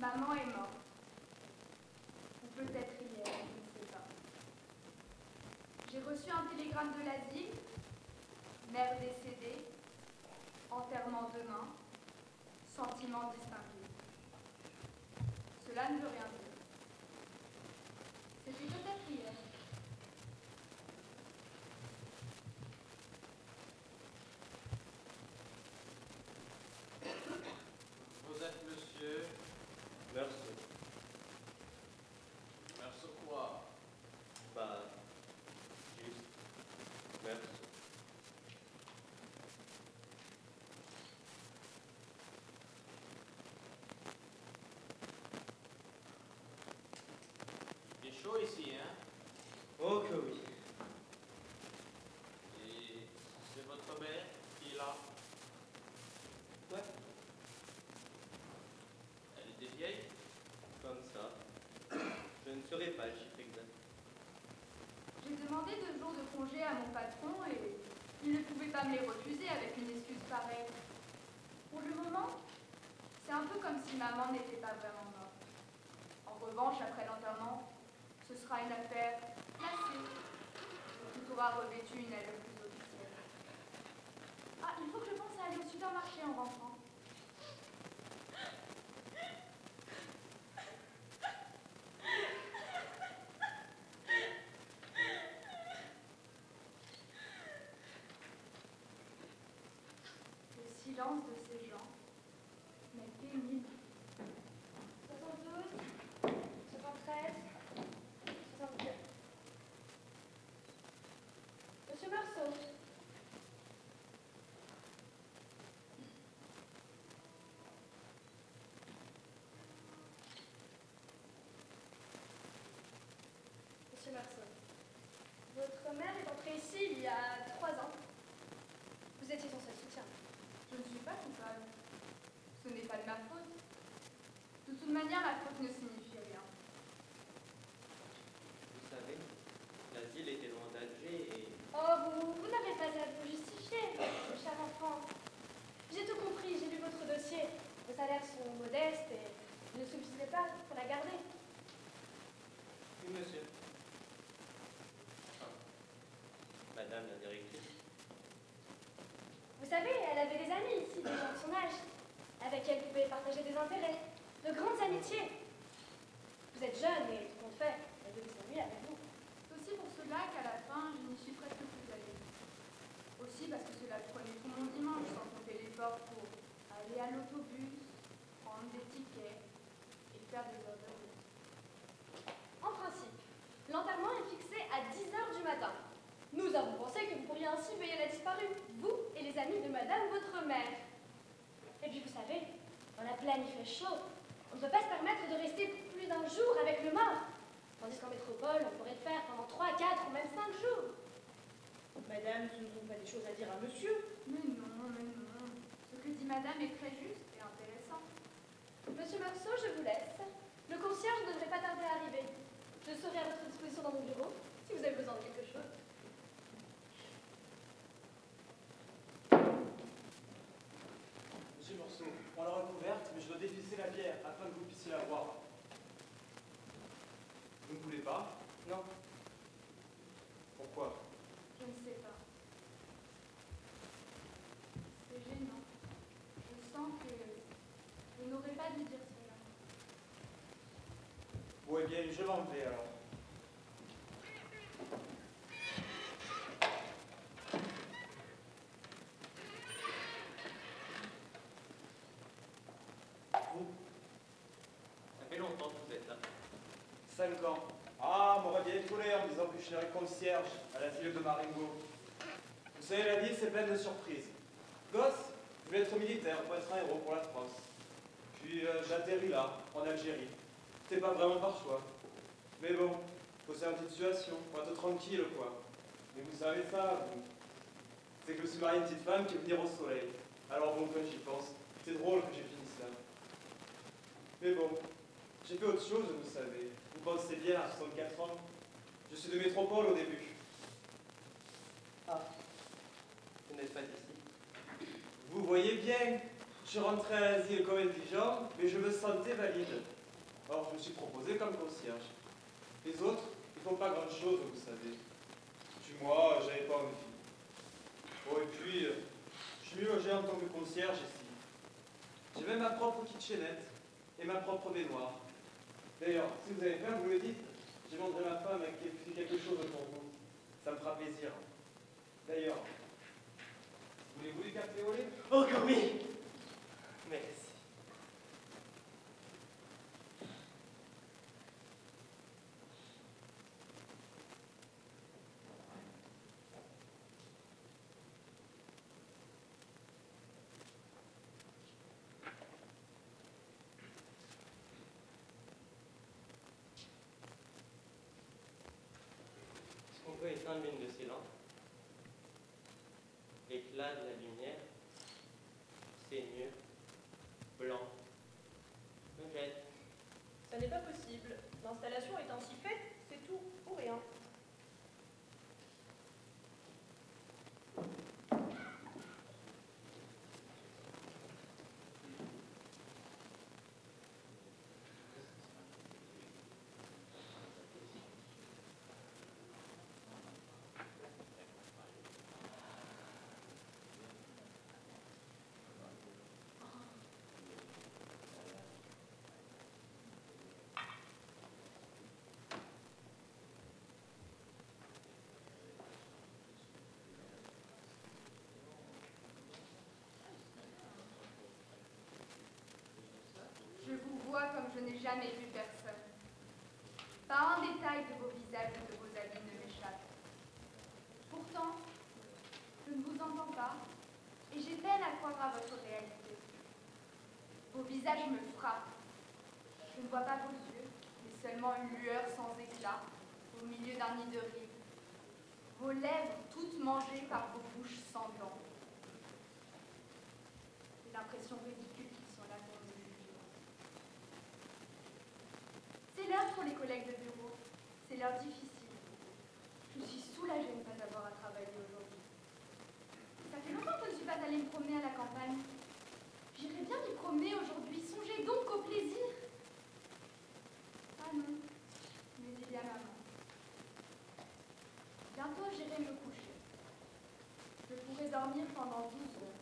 Maman est morte. Ou peut-être hier, je ne sais pas. J'ai reçu un télégramme de l'asile, mère décédée, enterrement demain, sentiment distingué. Cela ne veut rien dire. C'était peut-être hier. Vous êtes monsieur Meursault. Meursault quoi? Bah, juste Meursault. Il est chaud ici, hein? Oh que oui. Et c'est votre mère qui est là? Ouais, Elle était vieille? comme ça. Je ne saurais pas le chiffre exact. J'ai demandé 2 jours de congé à mon patron et il ne pouvait pas me les refuser avec une excuse pareille. Pour le moment, c'est un peu comme si maman n'était pas vraiment morte. En revanche, après l'enterrement, ce sera une affaire classée qui aura revêtu une allure plus officielle. Ah, il faut que je pense à aller au supermarché en rentrant. Le silence de ces gens m'est pénible. 72, 73, 62. Monsieur Meursault. Monsieur Meursault, votre mère est entrée ici il y a 3 ans. Vous étiez son seul soutien. Je ne suis pas coupable. Ce n'est pas de ma faute. De toute manière, la faute ne signifie rien. Vous savez, l'asile était loin d'Alger et... Oh, vous n'avez pas à vous justifier, mon cher enfant. J'ai tout compris, j'ai lu votre dossier. Vos salaires sont modestes et vous ne suffisez pas pour la garder. Oui, monsieur. Enfin, madame la directrice. Vous savez, elle avait des amis ici, des gens de son âge, avec qui elle pouvait partager des intérêts, de grandes amitiés. Vous êtes jeune et tout compte fait, elle veut s'ennuyer avec vous. C'est aussi pour cela qu'à la fin, je n'y suis presque plus allée. Aussi parce que cela prenait tout mon dimanche sans compter l'effort pour aller à l'autobus, prendre des tickets et faire des heures de route. En principe, l'enterrement est fixé à 10h du matin. Nous avons pensé que vous pourriez ainsi veiller la disparue, vous et les amis de madame votre mère. Et puis vous savez, dans la plaine il fait chaud. On ne peut pas se permettre de rester plus d'1 jour avec le mort. Tandis qu'en métropole, on pourrait le faire pendant 3, 4 ou même 5 jours. Madame, ce ne sont pas des choses à dire à monsieur. Mais non, mais non. Ce que dit madame est très juste et intéressant. Monsieur Meursault, je vous laisse. Le concierge ne devrait pas tarder à arriver. Je serai à votre disposition dans mon bureau, si vous avez besoin de quelque chose. Monsieur Meursault, on l'a recouverte, mais je dois dévisser la pierre afin que vous puissiez la voir. Vous ne voulez pas? Non. Pourquoi? Je ne sais pas. C'est gênant. Je sens que je n'aurais pas dû dire cela. Bon, eh bien, je m'en vais alors. Vous, Ça fait longtemps que vous êtes là. 5 ans. Ah, m'aurait bien étoilé en me disant que je serais concierge à l'asile de Marengo. Vous savez, la vie, c'est plein de surprises. Gosse, je voulais être militaire pour être un héros pour la France. Puis j'atterris là, en Algérie. C'était pas vraiment par choix. Mais bon, faut c'est une petite situation, pour être tranquille, quoi. Mais vous savez ça, vous. C'est que je me suis marié à une petite femme qui veut venir au soleil. Alors bon, quand j'y pense, c'est drôle que j'ai fini ça. Mais bon, j'ai fait autre chose, vous savez. Vous pensez bien à 64 ans. Je suis de métropole au début. Ah, vous n'êtes pas d'ici. Vous voyez bien, je rentrais à l'asile comme indigent, mais je me sentais valide. Alors je me suis proposé comme concierge. Les autres, ils font pas grand chose, vous savez. Puis moi, j'avais pas envie. Oh, et puis, je suis mieux logé en tant que concierge ici. J'ai même ma propre kitchenette et ma propre baignoire. D'ailleurs, si vous avez faim, vous me le dites. Je demanderai ma femme qui fait quelque chose pour vous. Ça me fera plaisir. D'ailleurs, voulez-vous du café au lait? Oh que oui. Merci. Est-ce qu'on peut éteindre l'une de ces lampes? L'éclat de la lumière, ces murs, blancs, me jette. Ça n'est pas possible. L'installation est ainsi faite, c'est tout ou rien. Je vous vois comme je n'ai jamais vu personne. Pas un détail de vos visages ou de vos habits ne m'échappe. Pourtant, je ne vous entends pas et j'ai peine à croire à votre réalité. Vos visages me frappent. Je ne vois pas vos yeux, mais seulement une lueur sans éclat au milieu d'un nid de rides. Vos lèvres toutes mangées par vos bouches sans dents. J'ai l'impression ridicule qu'ils sont là pour me juger. C'est l'heure pour les collègues de bureau. C'est l'heure difficile. Je suis soulagée de ne pas avoir à travailler aujourd'hui. Ça fait longtemps que je ne suis pas allée me promener à la campagne. J'irais bien m'y promener aujourd'hui. Songez donc au plaisir. Ah non, mais il y a maman. Bientôt j'irai me coucher. Je pourrai dormir pendant 12 heures.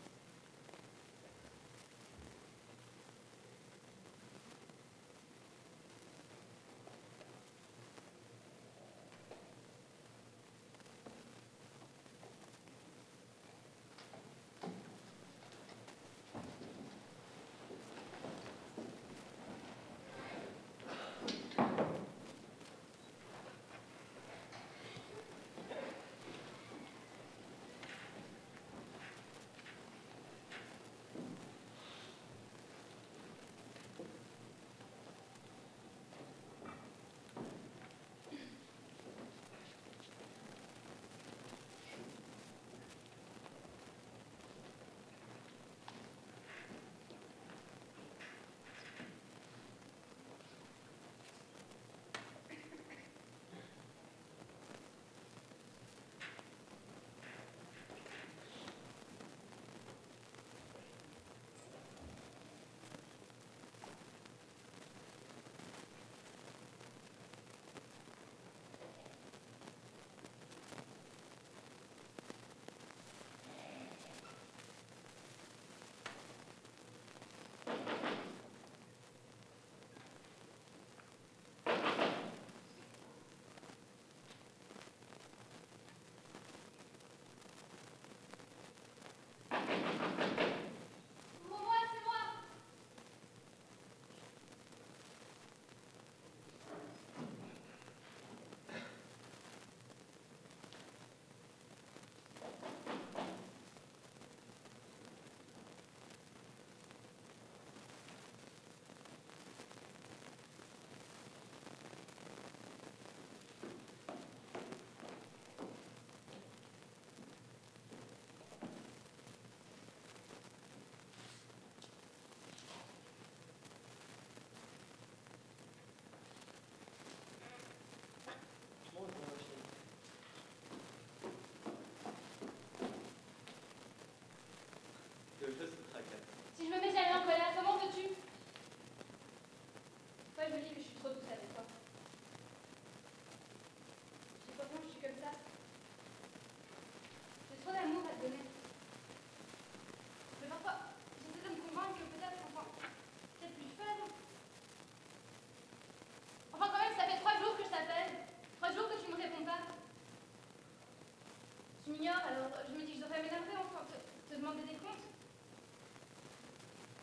demander des comptes.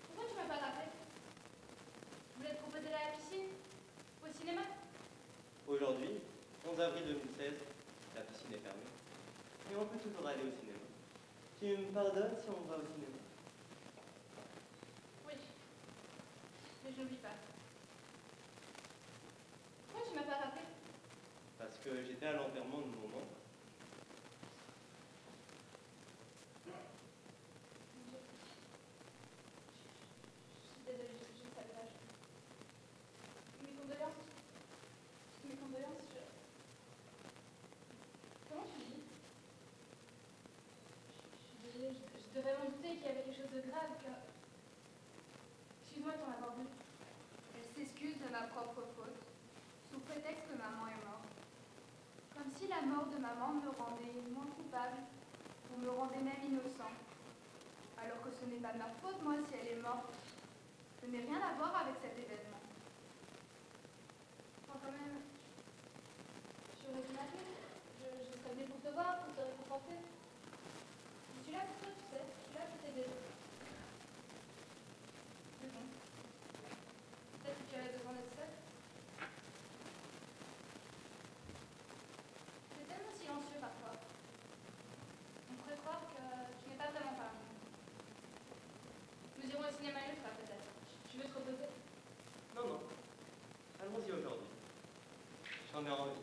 Pourquoi tu m'as pas rappelé? Je voulais te proposer d'aller à la piscine, au cinéma. Aujourd'hui, 11 avril 2016, la piscine est fermée. Mais on peut toujours aller au cinéma. Tu me pardonnes si on va au cinéma? Oui, mais je n'oublie pas. Pourquoi tu m'as pas rappelé? Parce que j'étais à l'enterrement de mon oncle. Je suis désolée, je ne savais pas. Mes condoléances. Mes condoléances, Comment tu dis? Je suis désolée, je devais m'en douter qu'il y avait quelque chose de grave, que... Excuse-moi de t'en avoir voulu. Elle s'excuse de ma propre faute, sous prétexte que maman est morte. Comme si la mort de maman me rendait moins coupable, ou me rendait même innocent. Alors que ce n'est pas de ma faute, moi, si elle est morte. Je n'ai rien à voir avec cet événement. Enfin, quand même, tu aurais dû m'appeler. Je serais venue pour te voir, pour te réconforter. Je suis là pour toi, tu sais. Je suis là pour t'aider. C'est bon. Peut-être que tu avais besoin d'être seule. C'est tellement silencieux parfois. On pourrait croire que tu n'es pas vraiment parmi nous. Nous irons au cinéma une fois peut-être. Tu veux te reposer? Non, non. Allons-y aujourd'hui. J'en ai envie.